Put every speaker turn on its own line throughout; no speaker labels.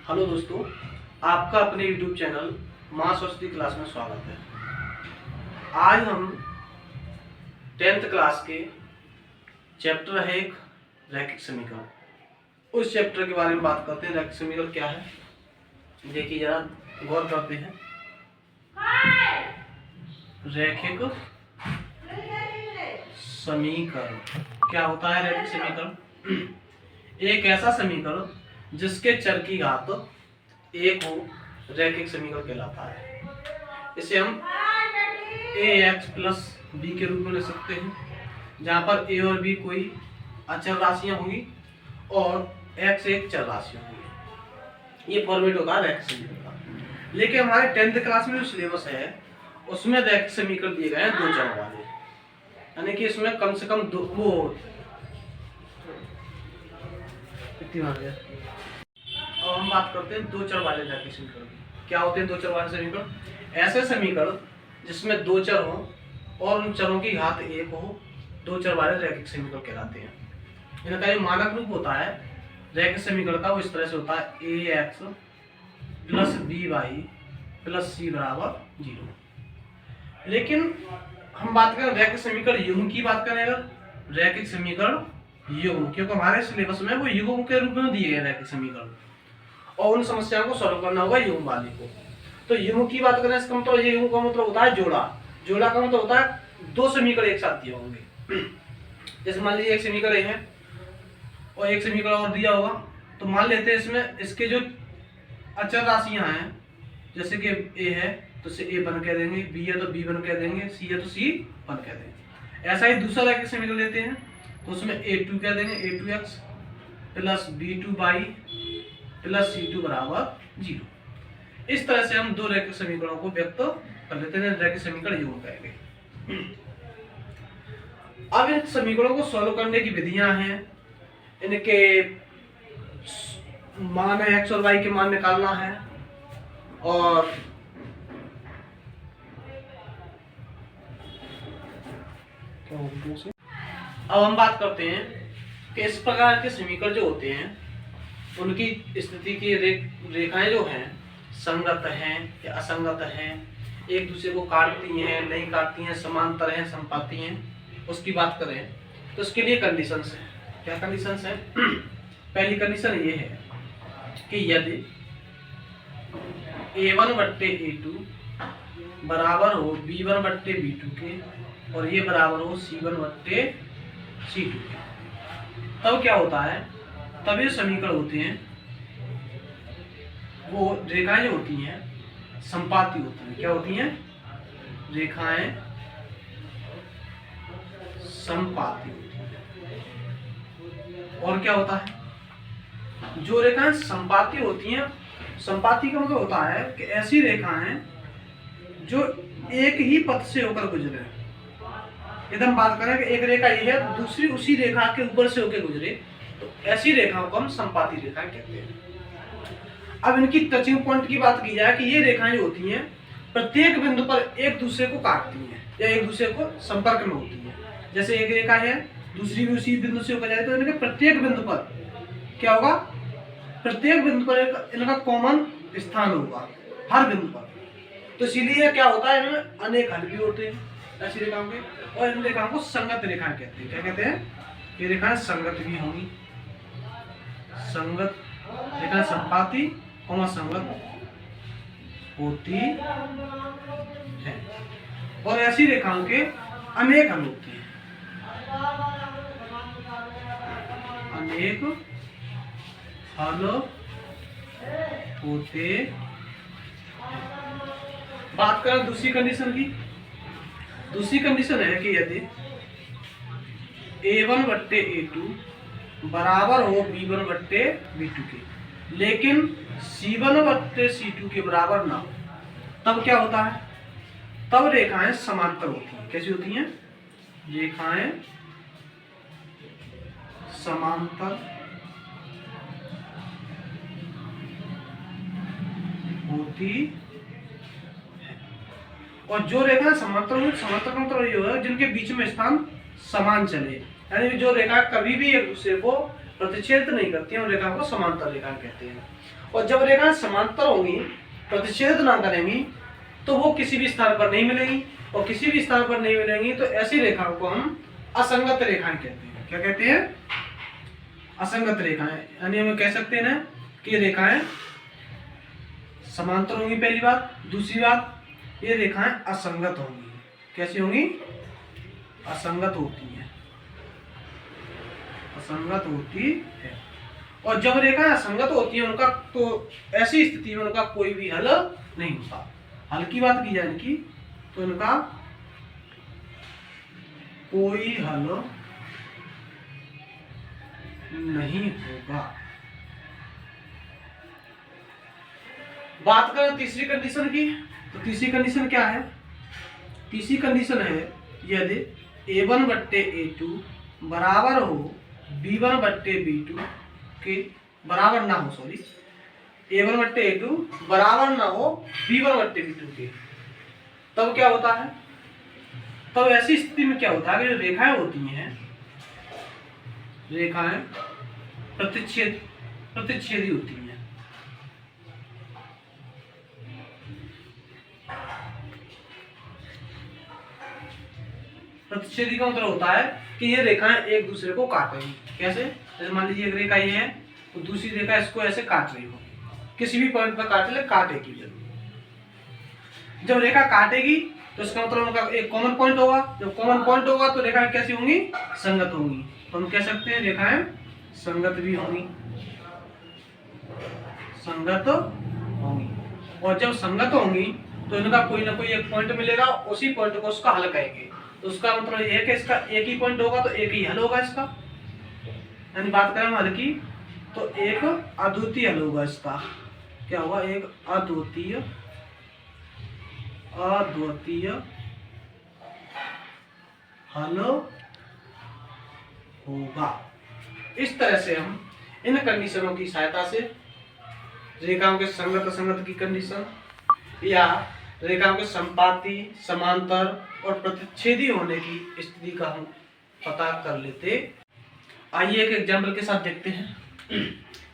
Hello दोस्तों, आपका अपने YouTube चैनल माँ सरस्वती क्लास में स्वागत है। आज हम 10th क्लास के चैप्टर है एक रैखिक समीकरण, उस चैप्टर के बारे में बात करते हैं। रैखिक समीकरण क्या है, देखिए जरा गौर करते हैं। रैखिक समीकरण क्या होता है? रैखिक समीकरण एक ऐसा समीकरण जिसके चर की घात एक हो, रैखिक समीकरण कहलाता है। इसे हम ax प्लस बी के रूप में लिख सकते हैं, जहाँ पर a और b कोई अचर राशियां होंगी और x एक चर राशि होंगी। ये फॉर्मेट होता है रैखिक समीकरण का। लेकिन हमारे 10th क्लास में जो सिलेबस है उसमें रैखिक समीकरण दिए गए हैं दो चर वाले, यानी कि इसमें कम से कम दो वो अब हम बात करते हैं दो चर वाले रैखिक समीकरण की। क्या होते हैं दो चर वाले समीकरण? ऐसे समीकरण जिसमें दो चर हो और उन चरों की घात एक हो, दो चर वाले रैखिक समीकरण कहलाते हैं। इनका जो मानक रूप होता है रैखिक समीकरण का वो इस तरह से होता है ax plus by plus c बराबर 0। लेकिन हम बात करें रैखिक समीकरण युग्म की बात करें, अगर रैखिक समीकरण युग्म, क्योंकि हमारे सिलेबस में वो युग्म के रूप में दिए गए रैखिक समीकरण और उन समस्याओं को सॉल्व करना होगा युग्म वाले को। तो युग्म की बात करें, इसका मतलब युग्म का मतलब होता है जोड़ा। जोड़ा का मतलब होता है दो समीकरण एक साथ दिए होंगे। जैसे मान लीजिए एक समीकरण है और एक समीकरण और दिया होगा, तो मान लेते हैं इसमें इसके जो अचर राशियां हैं, जैसे कि a है तो इसे a बन कह देंगे, b है तो b बन कह देंगे, c है तो c बन कह देंगे। ऐसा ही दूसरा रैखिक समीकरण लेते हैं तो उसमें a2 कह देंगे, a2x plus b2y plus c2 बराबर 0। इस तरह से हम दो रैखिक समीकरणों को व्यक्त कर लेते हैं, रैखिक समीकरण युग्म कहेंगे। अब इन समीकरणों को सॉल्व करने की विधियां हैं। इनके मान x और y के मान निकालना है और अब हम बात करते हैं कि इस प्रकार के समीकरण जो होते हैं उनकी स्थिति की रेखाएं जो हैं संगत हैं या असंगत हैं, एक दूसरे को काटती हैं नहीं काटती हैं, समांतर हैं संपाती हैं, उसकी बात करें तो उसके लिए कंडीशंस हैं। क्या कंडीशंस हैं? पहली कंडीशन ये है कि यदि a1 बट्टे a2 बराबर हो b1 बट्टे b2 के और ये बराबर हो c1 बट्टे c2 के, तब क्या होता है? तब ये समीकरण होते हैं, वो रेखाएं होती हैं संपाती होती हैं। क्या होती हैं? रेखाएं संपाती होती हैं। और क्या होता है? जो रेखाएं संपाती होती हैं, संपाती का मतलब होता है कि ऐसी रेखाएं जो एक ही पथ से होकर गुजरे। यदि हम बात करें कि एक रेखा ये है, दूसरी उसी रेखा के ऊपर से होकर गुजरे, तो ऐसी रेखाओं को हम संपाती रेखाएं कहते हैं। अब इनकी टचिंग पॉइंट की बात की जाए कि ये रेखाएं जो होती हैं प्रत्येक बिंदु पर एक दूसरे को काटती हैं या एक दूसरे को संपर्क में होती हैं। जैसे एक रेखा है, दूसरी भी उसी बिंदु से होकर जाए, तो इनके प्रत्येक बिंदु पर क्या होगा? प्रत्येक बिंदु पर इनका कॉमन स्थान होगा हर बिंदु पर। तो इसीलिए क्या होता है, इनमें अनेक हल भी होते हैं ऐसी रेखाओं के, और इन रेखाओं को संगत रेखाएं कहते हैं। क्या कहते हैं? ये रेखाएं संगत भी होंगी। संगत रेखाएं संपाती संगत होती है और ऐसी रेखाओं के अनेक हल होते हैं। अनेक हल होते हैं। बात करें दूसरी कंडीशन की। दूसरी कंडीशन है कि यदि a1 बट्टे a2 बराबर हो b1 बट्टे b2 के, लेकिन c1 बट्टे c2 के बराबर ना हो, तब क्या होता है? तब रेखाएं समांतर होती हैं। कैसी होती हैं? रेखाएं समांतर होती है। और जो रेखा समांतर का मतलब ये होगा जिनके बीच में स्थान समान चले, यानी जो रेखा कभी भी एक दूसरे को प्रतिच्छेद नहीं करती हैं, उन रेखाओं को समांतर रेखाएं कहते हैं। और जब रेखाएं समांतर होंगी, प्रतिच्छेद ना करेंगी, तो वो किसी भी स्थान पर नहीं मिलेंगी, और किसी भी स्थान पर नहीं मिलेंगी तो ऐसी रेखाओं को हम असंगत रेखाएं कहते हैं। क्या कहते हैं? असंगत रेखाएं। यानी हम कह सकते हैं ना कि रेखाएं समांतर होंगी, पहली बात। दूसरी बात, ये रेखाएं असंगत होंगी। कैसी होंगी? असंगत होती हैं, असंगत होती है। और जब रेखाएं असंगत होती हैं उनका, तो ऐसी स्थिति में उनका कोई भी हल नहीं होता। हल की बात की जाए इनकी, तो इनका कोई हल नहीं होगा। बात करें तीसरी कंडीशन की, तो तीसरी कंडीशन क्या है? तीसरी कंडीशन है यदि A1 बट्टे A2 बराबर हो B1 बट्टे B2 के बराबर ना हो, सॉरी, A1 बट्टे A2 बराबर ना हो B1 बट्टे B2 के, तब क्या होता है? तब ऐसी स्थिति में क्या होता है कि जो रेखाएं होती हैं, रेखाएं प्रतिच्छेदी होती हैं। प्रतिच्छेदी का मतलब होता है कि ये रेखाएं एक दूसरे को काटेंगी। कैसे? जैसे मान लीजिए एक रेखा ये है, तो दूसरी रेखा इसको ऐसे काट रही हो, किसी भी पॉइंट पर काटेगी जरूर। जब रेखा काटेगी तो इसका मतलब उनका एक कॉमन पॉइंट होगा। जब कॉमन पॉइंट होगा तो रेखाएं कैसी होंगी? संगत होंगी। तो हम कह सकते हैं रेखाएं संगत भी होंगी, संगत होंगी। और जब संगत होंगी तो इनका कोई ना कोई एक पॉइंट मिलेगा, उसी पॉइंट को उसका हल कहेंगे। तो उसका मतलब ये है कि इसका एक ही पॉइंट होगा तो एक ही हल होगा इसका। यानी बात करें हल की, तो एक अद्वितीय हल होगा इसका। क्या होगा? एक अद्वितीय हल होगा। इस तरह से हम इन कंडीशनों की सहायता से रेखाओं के संगत असंगत की कंडीशन, या रेखाओं के संपाती, समांतर और प्रतिच्छेदी होने की स्थिति का हम पता कर लेते। आइए एक एग्जाम्पल के साथ देखते हैं।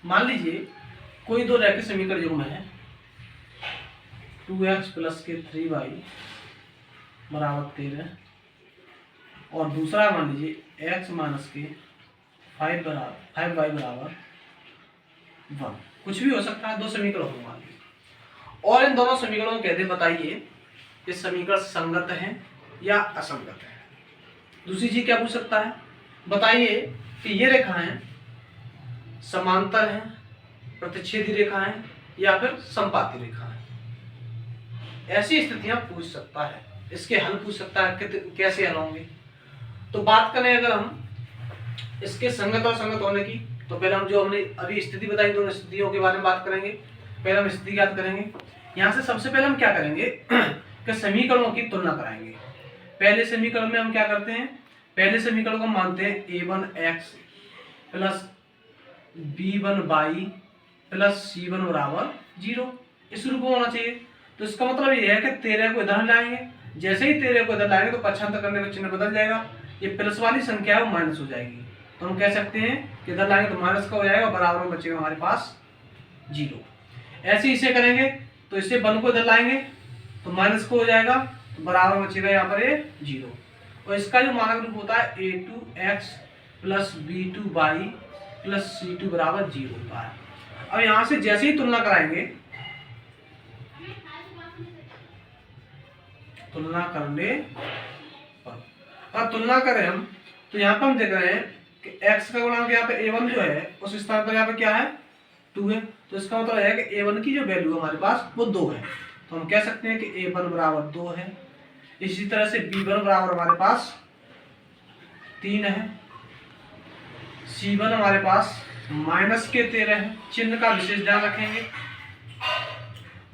मान लीजिए कोई दो रैखिक समीकरण युग्म है 2x प्लस के 3y बराबर 13, और दूसरा मान लीजिए x माइनस के 5y बराबर 1। कुछ भी हो सकता है, दो समीकरण हो मान लीजिए, और इन दोनों समीकरणों को कहते हैं, बताइए ये समीकरण संगत है या असंगत है। दूसरी चीज क्या पूछ सकता है? बताइए कि ये रेखाएं समांतर हैं, प्रतिच्छेदी रेखाएं, या फिर संपाती रेखाएं। ऐसी स्थितियां पूछ सकता है, इसके हल पूछ सकता है कैसे हल होंगे। तो बात करें अगर हम इसके संगत और संगत होने की, तो पहले हम जो हमने अभी स्थिति बताई, दोनों स्थितियों के बारे में बात करेंगे। पहले हम स्थिति याद करेंगे। यहाँ से सबसे पहले हम क्या करेंगे कि समीकरणों की तुलना कराएंगे। पहले समीकरण में हम क्या करते हैं? पहले समीकरण को मानते हैं a1x plus b1y plus c1 बराबर 0। इस रूप में होना चाहिए। तो इसका मतलब ये है कि 13 को इधर लाएंगे, जैसे ही 13 को इधर लाएंगे तो पक्षांतर करने का चिन्ह बदल जाएगा, ये प्लस वाली संख्या है वो माइनस हो जाएगी। तो हम कह सकते हैं कि इधर लाएंगे तो माइनस का हो जाएगा, बराबर में बचेगा हमारे पास 0। ऐसे इसे करेंगे तो इससे 1 को इधर लाएंगे तो माइनस को हो जाएगा, तो बराबर बचेगा यहाँ पर ये 0। और इसका जो मानक रूप होता है a2x plus b2y plus c2 बराबर 0 होता है। अब यहाँ से जैसे ही तुलना कराएंगे, तुलना करने पर, अब तुलना करें हम तो यहाँ पर हम देख रहे हैं कि x का गुणांक यहाँ पे a1 जो है उस स्थान पर यहाँ पे क्या है? 2 है। तो इसका मतलब है कि a1 की जो वैल्यू है हमारे पास वो 2 है। तो हम कह सकते हैं कि a1 बराबर 2 है। इसी तरह से b1 बराबर हमारे पास 3 है, c1 हमारे पास माइनस के 13 है। चिन्ह का विशेष ध्यान रखेंगे।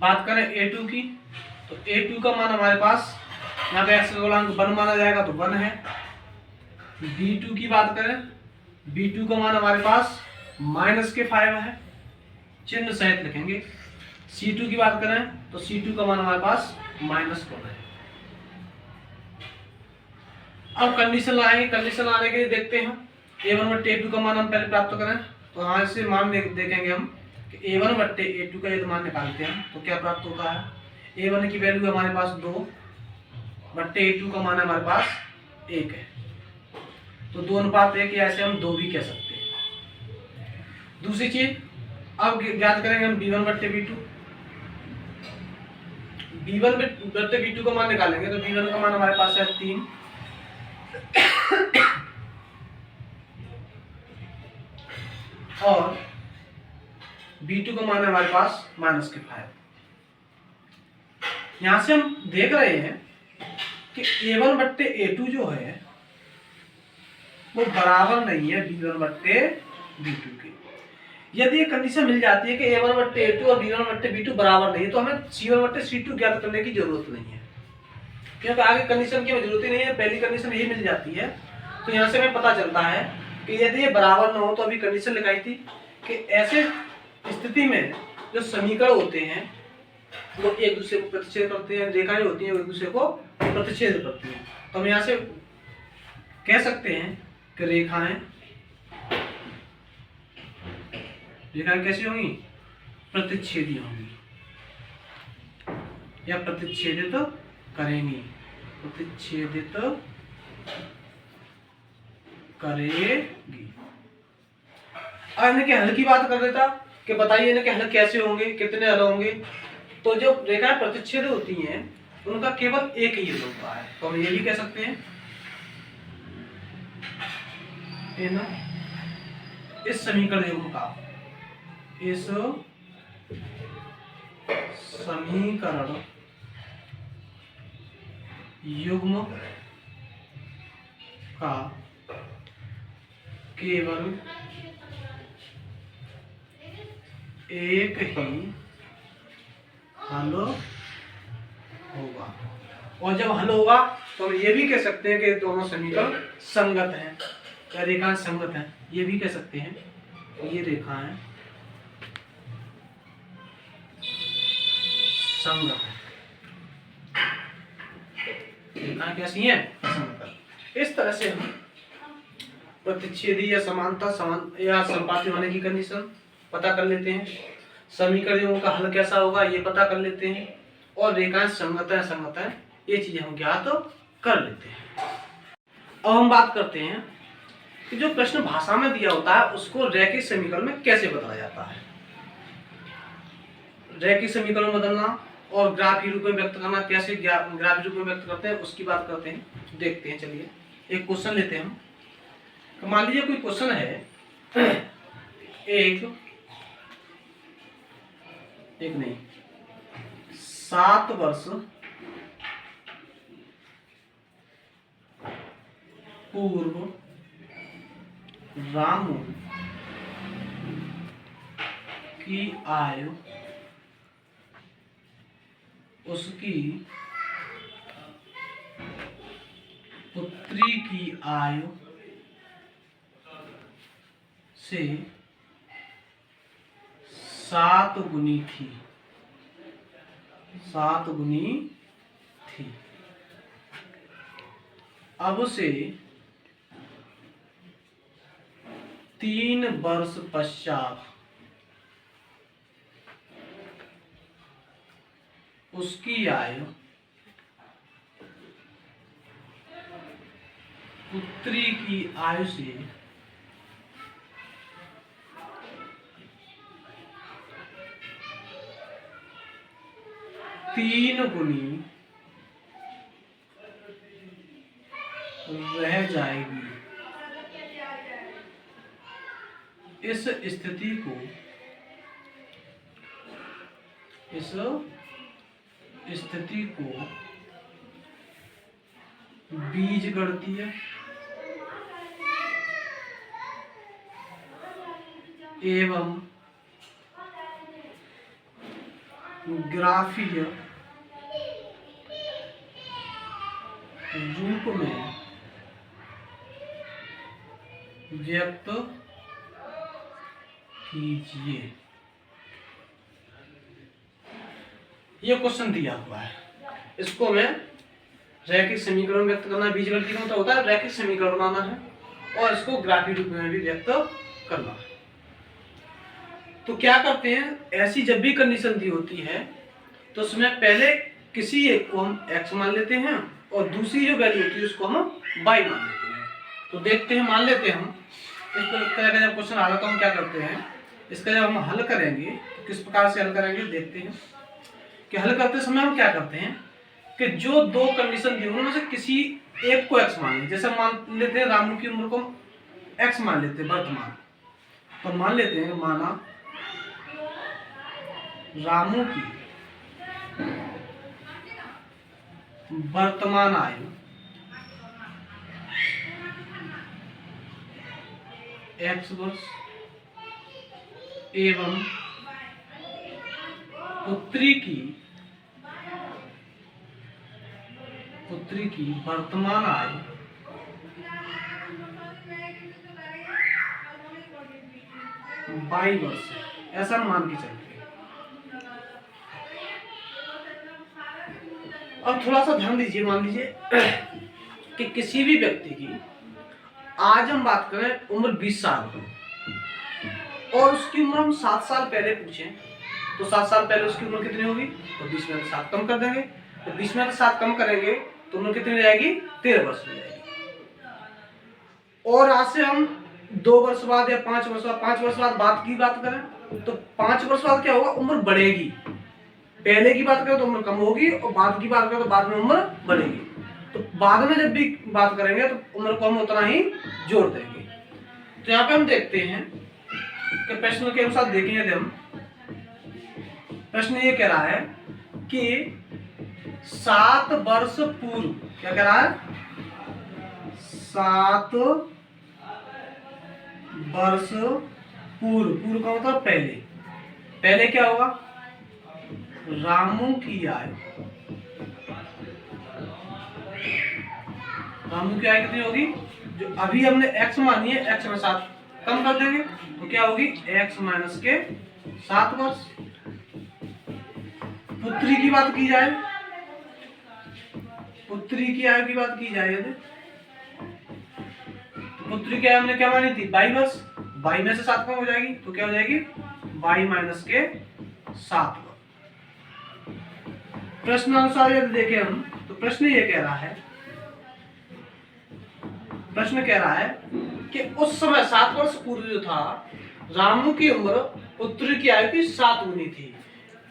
बात करें a2 की, तो a2 का मान हमारे पास यहाँ पे x का गुणांक 1 माना जाएगा तो 1 है। b2 की बात करें, b2 का मान हमारे पास माइनस के 5 है, चिन्ह सहित लिखेंगे। c2 की बात करें तो c2 का मान हमारे पास माइनस 1 है। अब कंडीशन लाएंगे। कंडीशन आने के लिए देखते हैं a1 बट्टे a2 का मान हम पहले प्राप्त करें, तो यहाँ से मान देखेंगे हम कि a1 बट्टे a2 का यदि मान निकालते हैं तो क्या प्राप्त होता है। a1 की वैल्यू हमारे पास 2 बट्टे a2 का मान हमारे पास 1 है, तो 2:1 या ऐसे हम 2 भी कह सकते हैं। दूसरी चीज अब ज्ञात करेंगे हम b1 बट्टे b2। b1 बट्टे b2 का मान निकालेंगे तो b1 का मान हमारे पास है 3 और b2 का मान है हमारे पास -5। यहां से हम देख रहे हैं कि a1 बट्टे a2 जो है वो बराबर नहीं है b1 बट्टे b2 के। यदि ये कंडीशन मिल जाती है कि a1 बट्टे a2 और b1 बट्टे b2 बराबर नहीं है तो हमें c1 बट्टे c2 ज्ञात करने की जरूरत नहीं है, क्योंकि आगे कंडीशन की जरूरत ही नहीं है, पहली कंडीशन यही मिल जाती है। तो यहाँ से हमें पता चलता है कि यदि ये बराबर न हो तो अभी कंडीशन लिखाई थी कि ऐसे स्थिति में जो समीकरण होते हैं वो एक दूसरे को प्रतिच्छेद करते हैं, रेखाएं होती हैं वो एक दूसरे को प्रतिच्छेद करती हैं। तो हम यहाँ से कह सकते हैं कि रेखाएं कैसी होंगी, प्रतिच्छेदी होंगी या प्रतिच्छेदित करेंगी, प्रतिच्छेदित करेगी। अब इनके हल की बात कर देता कि बताइए इनके हल कैसे होंगे, कितने हल होंगे। तो जो रेखाएं प्रतिच्छेद होती हैं उनका केवल एक ही हल होता है, तो हम ये भी कह सकते हैं इस समीकरण युग्म का, इस समीकरण युग्म का केवल एक ही हल होगा। और जब हल होगा तो हम ये भी कह सकते हैं कि दोनों समीकरण संगत हैं या रेखाएं संगत हैं, ये भी कह सकते हैं ये रेखाएं संगत है। रेखाएं कैसी हैं, संगत। इस तरह से हम प्रतिच्छेदी या समानता या संपाती होने की कंडीशन पता कर लेते हैं, समीकरणों का हल कैसा होगा ये पता कर लेते हैं, और रेखाएं संगत है असंगत है ये चीजें हम ज्ञात कर लेते हैं। अब हम बात करते हैं कि जो प्रश्न भाषा में दिया होता है उसको रैखिक समीकरण में कैसे बदला जाता है। रैखिक समीकरण बदलना और ग्राफीय रूप में व्यक्त करना, कैसे ग्राफीय रूप में व्यक्त करते हैं उसकी बात करते हैं, देखते हैं। चलिए एक क्वेश्चन लेते हैं हम। तो मान लीजिए कोई क्वेश्चन है एक नहीं 7 वर्ष पूर्व रामू की आयु उसकी पुत्री की आयु से 7 गुनी थी, 7 गुनी थी। अब उसे 3 वर्ष पश्चात उसकी आयु पुत्री की आयु से 3 गुनी रह जाएगी। इस स्थिति को बीजगणितीय एवं ग्राफीय रूप में व्यक्त कीजिए। ये क्वेश्चन दिया हुआ है, इसको मैं रैखिक समीकरण व्यक्त करना, बीजगणितीय मतलब होता है रैखिक समीकरण बनाना है और इसको ग्राफिक रूप में भी व्यक्त करना है। तो क्या करते हैं, ऐसी जब भी कंडीशन दी होती है तो उसमें पहले किसी एक को हम x मान लेते हैं और दूसरी जो वैल्यू होती है उसको हम y मान लेते हैं। तो देखते हैं, मान लेते हैं हम इस तरह का जब क्वेश्चन आ रहा तो हम क्या करते हैं, इसका जब हम हल करेंगे तो किस प्रकार से हल करेंगे देखते हैं। कि हल करते समय हम क्या करते हैं कि जो दो कंडीशन दी उनमें से किसी एक को x मान लें। जैसे मान लेते हैं रामू की उम्र को x मान लेते हैं वर्तमान, तो मान लेते हैं माना रामू की वर्तमान आयु x वर्ष एवं पुत्री की वर्तमान आयु y वर्ष है, ऐसा मान के चलते हैं। अब थोड़ा सा ध्यान दीजिए, मान लीजिए कि किसी भी व्यक्ति की आज हम बात करें उम्र 20 साल और उसकी उम्र हम 7 साल पहले पूछें तो 7 साल पहले उसकी उम्र कितनी होगी, तो 20 में से 7 कम कर देंगे, तो 20 में से 7 कम करेंगे तो उम्र कितनी हो जाएगी, 13 वर्ष हो जाएगी। और आज से हम 2 वर्ष बाद या 5 वर्ष बाद की बात करें तो 5 वर्ष बाद क्या होगा, उम्र बढ़ेगी। पहले की बात करें तो उम्र कम होगी और बाद की बात करें तो बाद में उम्र बढ़ेगी। तो बाद में जब भी बात करेंगे तो उम्र को हम उतना ही जोड़ देंगे। तो यहाँ पे हम देखते हैं कि प्रश्न के अनुसार देखेंगे यदि हम, प्रश्न ये कह रहा है कि 7 वर्ष पूर्व, क्या कह रहा है, 7 वर्ष पूर्व का मतलब पहले क्या होगा, रामू की आयु कितनी होगी, जो अभी हमने x मानी है x में 7 कम कर देंगे तो क्या होगी, x माइनस के 7 वर्ष। पुत्री की बात की जाए, पुत्री की आयु की बात की जाए यदि, तो पुत्री की आयु हमने क्या मानी थी, 22 वर्ष, 22 में से 7 कम हो जाएगी तो क्या हो जाएगी, 22 माइनस के 7 वर्ष। प्रश्न अनुसार यदि देखें हम तो प्रश्न कह रहा है कि उस समय 7 वर्ष पूर्व जो था रामू की उम्र पुत्री की आयु की 7 गुनी थी।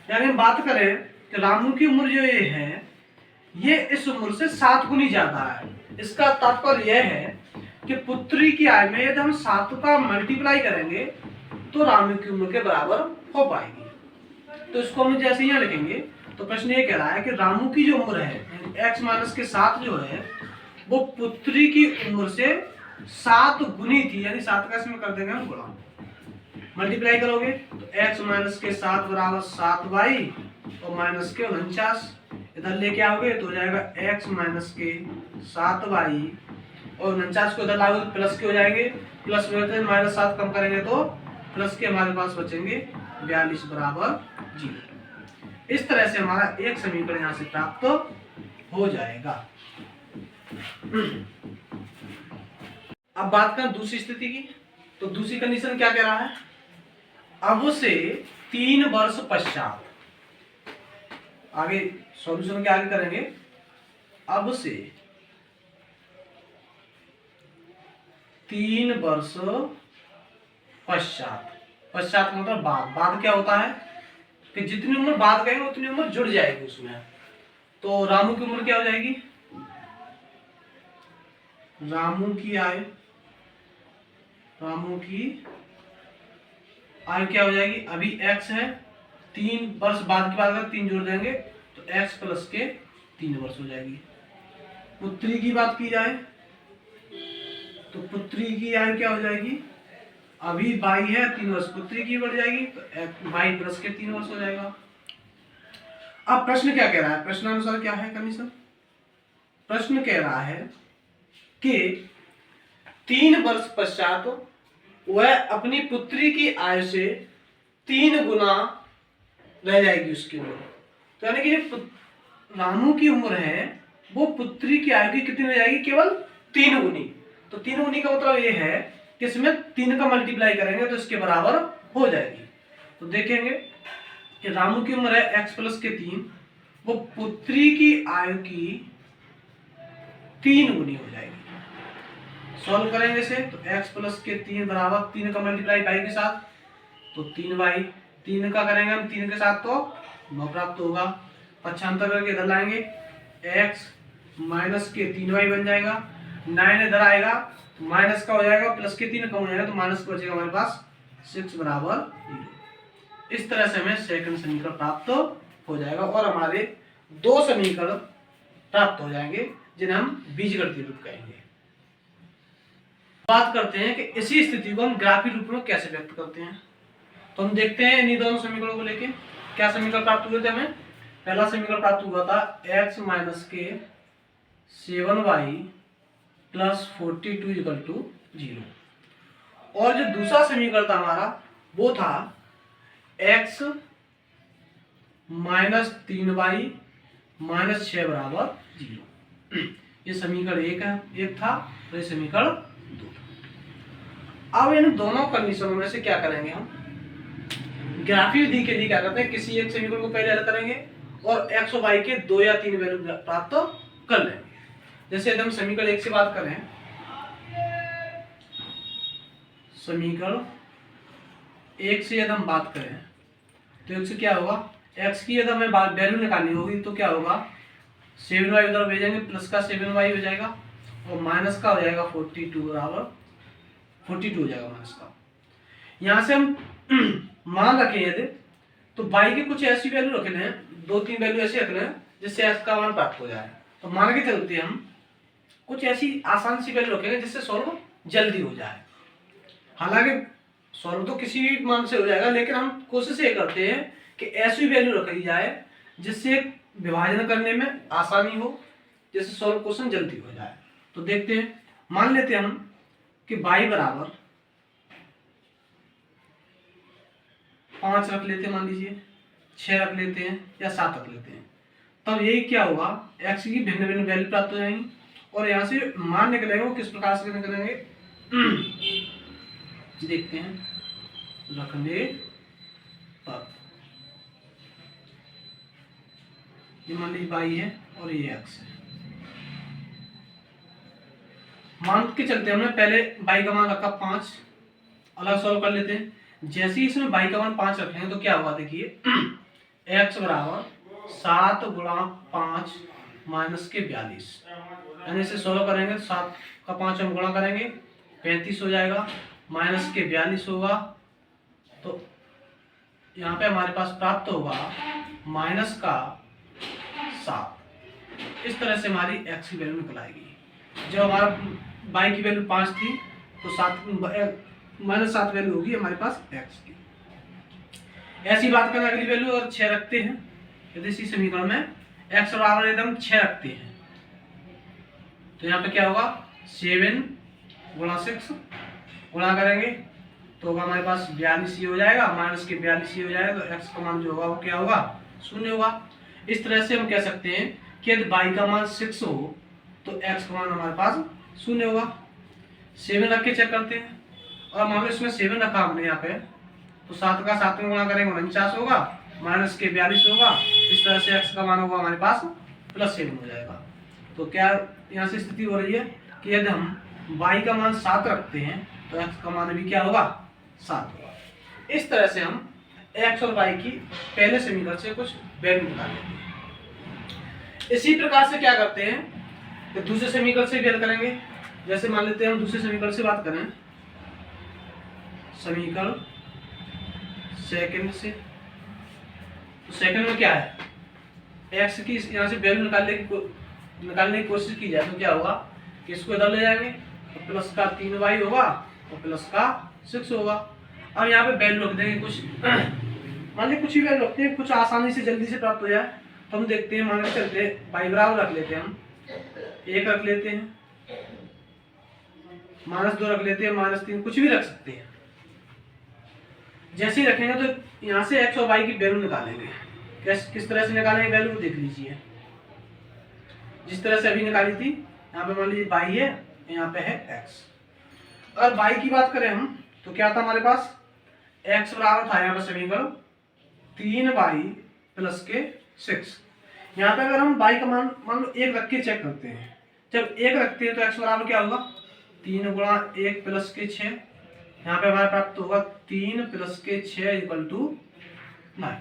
यानी हम बात करें कि रामू की उम्र जो ये है ये इस उम्र से 7 गुनी ज्यादा है। इसका तात्पर्य यह है कि पुत्री की आयु में यदि हम 7 का मल्टीप्लाई करेंगे तो रामू की उम्र के बराबर हो पाएगी। तो इसको हम जैसे यहाँ लिखेंगे तो प्रश्न ये कह रहा है कि रामू की जो उम्र है x माइनस के 7 जो है वो पुत्री की उम्र से 7 गुनी थी, यानी 7 का इसमें कर देंगे हम गुणा, मल्टीप्लाई करोगे तो x माइनस के 7 बराबर 7y और माइनस के 49, इधर लेके आओगे तो हो जाएगा x माइनस के 7y और 49 को इधर लाओगे प्लस के हो जाएंगे, प्लस में माइनस 7 कम करेंगे तो प्लस के हमारे पास बचेंगे 42 बराबर 0। इस तरह से हमारा एक समीकरण यहां से प्राप्त हो जाएगा। अब बात करें दूसरी स्थिति की, तो दूसरी कंडीशन क्या कह रहा है, अब से 3 वर्ष पश्चात, आगे सॉल्यूशन के आगे करेंगे, अब से 3 वर्ष पश्चात मतलब बाद क्या होता है कि जितनी उम्र बाद गएंगे उतनी उम्र जुड़ जाएगी उसमें। तो रामू की उम्र क्या हो जाएगी, रामू की आयु क्या हो जाएगी, अभी x है, 3 वर्ष बाद की बात अगर 3 जोड़ देंगे तो x प्लस के 3 वर्ष हो जाएगी। पुत्री की बात की जाए तो पुत्री की आयु क्या हो जाएगी, अभी 22 है, 3 वर्ष पुत्री की बढ़ जाएगी तो 22 प्लस के 3 वर्ष हो जाएगा। अब प्रश्न क्या कह रहा है, प्रश्नानुसार क्या है कंडीशन, प्रश्न कह रहा है कि 3 वर्ष पश्चात वह अपनी पुत्री की आयु से 3 गुना रह जाएगी उसकी उम्र। तो यानी कि जो रामू की उम्र है वो पुत्री की आयु की कितनी रह जाएगी, केवल 3 गुनी। तो 3 गुनी का मतलब ये है कि इसमें 3 का मल्टीप्लाई करेंगे तो इसके बराबर हो जाएगी। तो देखेंगे कि रामू की उम्र है x प्लस के 3, वो पुत्री की आयु की 3 गुनी हो जाएगी। सॉल्व करेंगे इसे तो x प्लस के 3 बराबर 3 का मल्टीप्लाई y के साथ तो 3y, 3 का करेंगे हम 3 के साथ तो 9 प्राप्त होगा। पक्षांतर करके इधर लाएंगे x माइनस के 3y बन जाएगा, 9 इधर आएगा तो माइनस का हो जाएगा, प्लस के 3 कम हो जाएगा तो माइनस का बचेगा हमारे पास 6 बराबर 0। इस तरह से हमें सेकंड समीकरण प्राप्त हो जाएगा और हमारे 2 समीकरण प्राप्त हो जाएंगे जिन्हें हम बीजगणितीय रूप कहेंगे। बात करते हैं कि इसी स्थिति को हम ग्राफीय रूप में कैसे व्यक्त करते हैं। तो हम देखते हैं इन्हीं दोनों समीकरणों को लेके क्या समीकरण प्राप्त हुए थे हमें। पहला समीकरण प्राप्त हुआ था x माइनस के 7y प्लस 42 इक्वल टू 0 और जो दूसरा समीकरण था हमारा वो था x माइनस 3y माइनस 6 बराबर 0। ये समीकरण एक था और ये समीकरण 2 था। अब इन दोनों कंडीशनों में से क्या करेंगे हम, ग्राफीय विधि के लिए क्या करते हैं, किसी एक समीकरण को पहले हल करेंगे और x और y के 2 या 3 वैल्यू प्राप्त कर लेंगे। जैसे यदि हम समीकरण 1 से बात करें, समीकरण 1 से यदि हम बात करें तो x से क्या होगा, x की यदि हमें वैल्यू निकालनी होगी तो क्या होगा 7y उधर भेजेंगे, प्लस का 7y हो जाएगा और माइनस का हो जाएगा 42 बराबर 42 हो जाएगा माइनस का। यहाँ से हम मान रखें यदि तो y के कुछ ऐसी वैल्यू रखने हैं, 2-3 वैल्यू ऐसे रखने हैं जिससे x का मान प्राप्त हो जाए। तो मान के चलते हम कुछ ऐसी आसान सी वैल्यू रखेंगे जिससे सॉल्व जल्दी हो जाए। हालांकि सॉल्व तो किसी भी मान से हो जाएगा, लेकिन हम कोशिश ये करते हैं कि ऐसी वैल्यू रखी जाए जिससे विभाजन करने में आसानी हो, जिससे सॉल्व क्वेश्चन जल्दी हो जाए। तो देखते हैं, मान लेते हैं हम कि y बराबर 5 रख लेते हैं, मान लीजिए 6 रख लेते हैं या 7 रख लेते हैं। तब यही क्या होगा, x की भिन्न भिन्न वैल्यू प्राप्त हो जाएंगी और यहाँ से मान निकलेंगे वो किस प्रकार से निकलेंगे देखते हैं। रखने पर ये मान लीजिए y है और ये x है। मान के चलते हमने पहले y का मान रखा 5, अलग सॉल्व कर लेते हैं। जैसे ही इसमें y का मान 5 रखेंगे तो क्या होगा, देखिए x बराबर 7 गुणा 5 माइनस के 42, यानी इसे सॉल्व करेंगे 7 का 5 हम गुणा करेंगे 35 हो जाएगा, माइनस के 42 होगा। तो यहाँ पे हमारे पास प्राप्त होगा माइनस का 7। इस तरह से हमारी x की वैल्यू निकल आएगी। जब हमारा y की वैल्यू 5 थी तो 7 वैल्यू होगी हमारे पास x की। ऐसी बात करें अगली वैल्यू और 6 रखते हैं, यदि इसी समीकरण में x बराबर एकदम 6 रखते हैं तो यहाँ पे क्या होगा 7 गुणा 6 गुणा करेंगे तो होगा हमारे पास 42 ही हो जाएगा, माइनस के 42 ही हो जाएगा। तो x का मान जो होगा वो क्या होगा, 0 होगा। इस तरह से हम कह सकते हैं कि यदि y का मान 6 हो तो x का मान हमारे पास 0 होगा। 7 रख के चेक करते हैं और मान लो इसमें 7 रखा हमने यहाँ पे तो 7 का 7 में गुणा करेंगे 49 होगा, माइनस के 42 होगा। इस तरह से x का मान होगा हमारे पास +7 हो जाएगा। तो क्या यहाँ से स्थिति हो रही है कि यदि हम y का मान 7 रखते हैं तो x का मान भी क्या होगा 7 होगा। इस तरह से हम x और y की पहले समीकरण से कुछ वैल्यू निकाल लेते हैं। इसी प्रकार से क्या करते हैं तो दूसरे समीकरण से भी हल करेंगे। जैसे मान लेते हैं हम दूसरे समीकरण से बात करें, समीकरण सेकंड से, तो सेकंड में क्या है, x की यहाँ से वैल्यू निकालने की कोशिश की जाए तो क्या होगा कि इसको इधर ले जाएंगे तो प्लस का 3y होगा और प्लस का 6 होगा। अब यहाँ पे वैल्यू रख देंगे कुछ, मान लीजिए कुछ ही वैल्यू रखते हैं, कुछ आसानी से जल्दी से प्राप्त हो जाए। तो हम देखते हैं, मान के चलते हैं y बराबर रख लेते हैं, हम 1 रख लेते हैं, -2 रख लेते हैं, -3, कुछ भी रख सकते हैं। जैसे ही रखेंगे तो यहाँ से x और y की वैल्यू निकालेंगे। किस तरह से निकालेंगे वैल्यू देख लीजिए। जिस तरह से अभी निकाली थी, यहाँ पे मान लीजिए y है यहाँ पे है x। अगर y की बात करें हम तो क्या था हमारे पास, x बराबर था यहाँ पे समीकरण 3y प्लस के 6। यहाँ पे अगर हम y का मान मान लो 1 रख के चेक करते हैं, जब 1 रखते हैं तो x बराबर क्या होगा 3 गुणा 1 प्लस के 6। यहाँ पे हमारे प्राप्त होगा 3 प्लस के 6 इक्वल टू 9।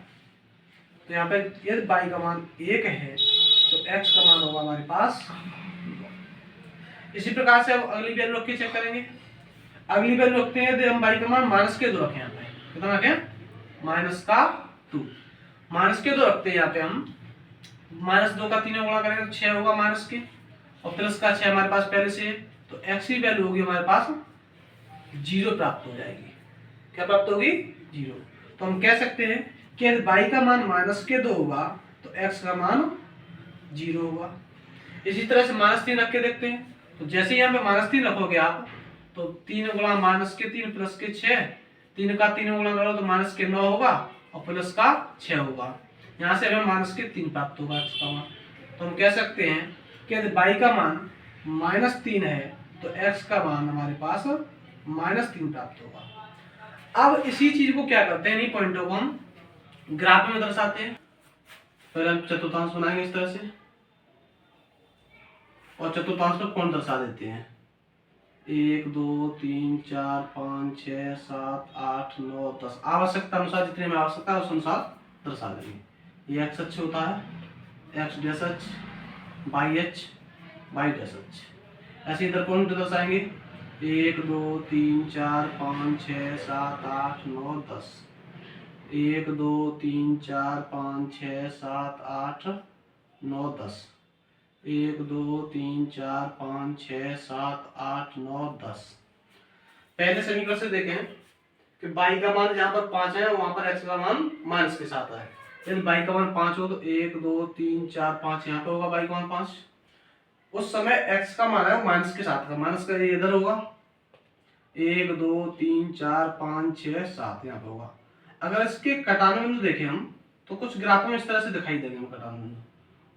तो यहाँ पे यदि y का मान 1 है तो x का मान होगा हमारे पास। इसी प्रकार से अब अगली वैल्यू रख के चेक करेंगे। अगली वैल्यू रखते हैं हम y का मान -2 रखें, यहाँ पे कितना रखें -2। -2 रखते हैं यहाँ पे हम, -2 का 3 गुणा करेंगे तो 6 होगा माइनस के, और प्लस का 6 हमारे पास पहले से है, तो x की वैल्यू होगी हमारे पास 0 प्राप्त हो जाएगी। क्या प्राप्त होगी 0। तो हम कह सकते हैं कि यदि y का मान -2 होगा तो x का मान 0 होगा। इसी तरह से -3 रख के देखते हैं, तो जैसे ही यहाँ पे -3 रखोगे आप तो 3 गुणा -3 प्लस के 6, 3 का 3 गुणा करो तो -9 होगा और प्लस का 6 होगा। यहाँ से हमें -3 प्राप्त होगा x का मान। तो हम कह सकते हैं कि यदि y का मान -3 है तो x का मान हमारे पास -3 प्राप्त होगा। अब इसी चीज को क्या करते हैं, इन्हीं पॉइंटों को हम ग्राफ में दर्शाते हैं। पहले हम चतुर्थांश बनाएंगे इस तरह से, और चतुर्थांश में कोण दर्शा देते हैं। 1 2 3 4 5 6 7 8 9 10 आवश्यकता अनुसार जितने में आवश्यकता है उस अनुसार दर्शा देंगे। ये x अक्ष होता है, x डैश अक्ष, y अक्ष, y डैश अक्ष। ऐसे इधर कोण दर्शाएंगे 1 2 3 4 5 6 7 8 9 10। 1 2 3 4 5 6 7 8 9 10। 1 2 3 4 5 6 7 8 9 10। पहले समीकरण से देखें कि y का मान जहां पर 5 है वहां पर x का मान माइनस के साथ है। यदि y का मान 5 हो तो 1 2 3 4 5 यहाँ पे होगा y का मान 5। उस समय x का मान है माइनस के साथ का, माइनस का इधर होगा 1 2 3 4 5 6 7 यहाँ पे होगा। अगर इसके कटान बिंदु देखें हम तो कुछ ग्राफ में इस तरह से दिखाई देंगे हम कटान बिंदु,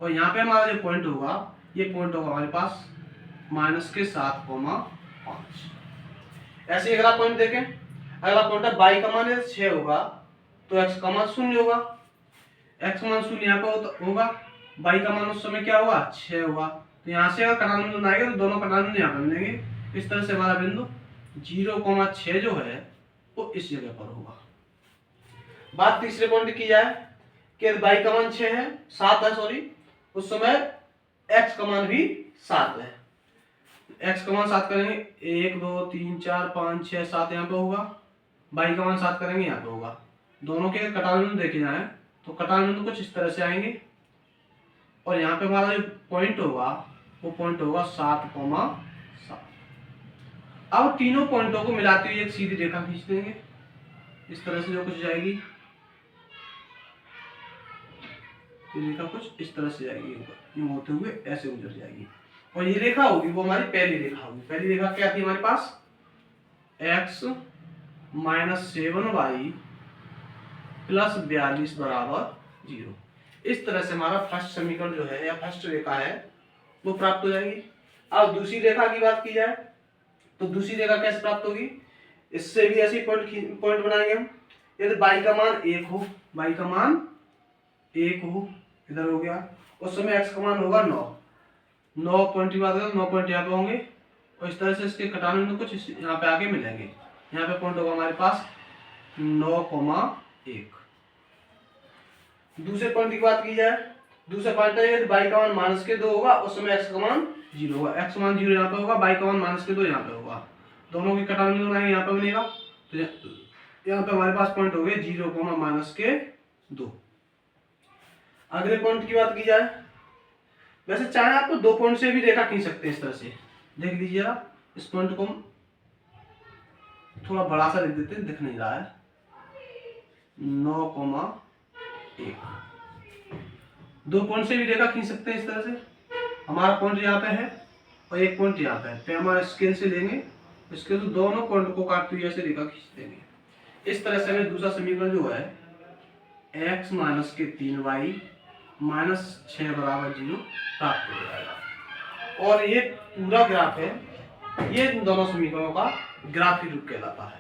और यहाँ पे हमारा जो पॉइंट होगा ये पॉइंट होगा हमारे पास -7,5। ऐसे अगर आप पॉइंट देखें, अगर आप पॉइंट y का मान 6 होगा तो x का मान 0 होगा। x का मान 0 यहाँ पे होगा, y का मान उस समय क्या होगा 6 होगा। तो यहाँ से अगर कटान बिंदु आएगा तो दोनों कटान बिंदु यहाँ पर मिलेंगे। इस तरह से हमारा बिंदु 0,6 जो है वो इस जगह पर होगा। बात तीसरे पॉइंट की जाए कि y का मान 6 है 7 है सॉरी, उस समय x का मान भी 7 है। x का मान 7 करेंगे 1 2 3 4 5 6 7 यहाँ पे होगा, y का मान 7 करेंगे यहाँ पे होगा। दोनों के कटान बिंदु देखे जाए तो कटान बिंदु कुछ इस तरह से आएंगे, और यहाँ पे हमारा जो पॉइंट होगा वो पॉइंट होगा 7,7। अब तीनों पॉइंटों को मिलाते हुए एक सीधी रेखा खींच देंगे इस तरह से, जो कुछ जाएगी रेखा कुछ इस तरह से जाएगी, यूं होते हुए ऐसे गुजर जाएगी, और ये रेखा होगी वो हमारी पहली रेखा होगी। पहली रेखा क्या थी हमारे पास, x -7y प्लस 42 बराबर 0। इस तरह से हमारा फर्स्ट समीकरण जो है या फर्स्ट रेखा है वो प्राप्त हो जाएगी। अब दूसरी रेखा की बात की जाए तो दूसरी रेखा कैसे प्राप्त होगी, इससे भी ऐसी पॉइंट बनाएंगे हम। यदि y का मान 1 हो, y का मान 1 हो, इधर हो गया, उस समय x का मान होगा 9 पॉइंट की बात करें 9 पॉइंट यहाँ पे होंगे, और इस तरह से इसके कटान बिंदु कुछ यहाँ पे आके मिलेंगे। यहाँ पे पॉइंट होगा हमारे पास 9,1। दूसरे पॉइंट की बात की जाए, दूसरा पॉइंट है यदि y का मान -2 होगा उस समय x का मान 0 होगा। x का मान 0 यहाँ पे होगा, y का मान -2 यहाँ पे होगा, दोनों के कटान बिंदु बनाएंगे यहाँ पे बनेगा। तो यहाँ पे हमारे पास पॉइंट हो गए 0,-2। अगले पॉइंट की बात की जाए, वैसे चाहे आप तो 2 पॉइंट से भी रेखा खींच सकते हैं इस तरह से। देख लीजिए आप, इस पॉइंट को हम थोड़ा बड़ा सा लिख देते हैं, दिख नहीं रहा है, 9,1। 2 पॉइंट से भी रेखा खींच सकते हैं इस तरह से। हमारा पॉइंट यहाँ पे है और एक पॉइंट यहाँ पे है, तो हमारा स्केल से लेंगे, स्केल से दोनों पॉइंट को काटते हुए ऐसे रेखा खींच देंगे। इस तरह से हमें दूसरा समीकरण जो है x - 3y -6 बराबर 0 प्राप्त हो जाएगा। और ये पूरा ग्राफ है ये इन दोनों समीकरणों का ग्राफी रूप कहलाता है।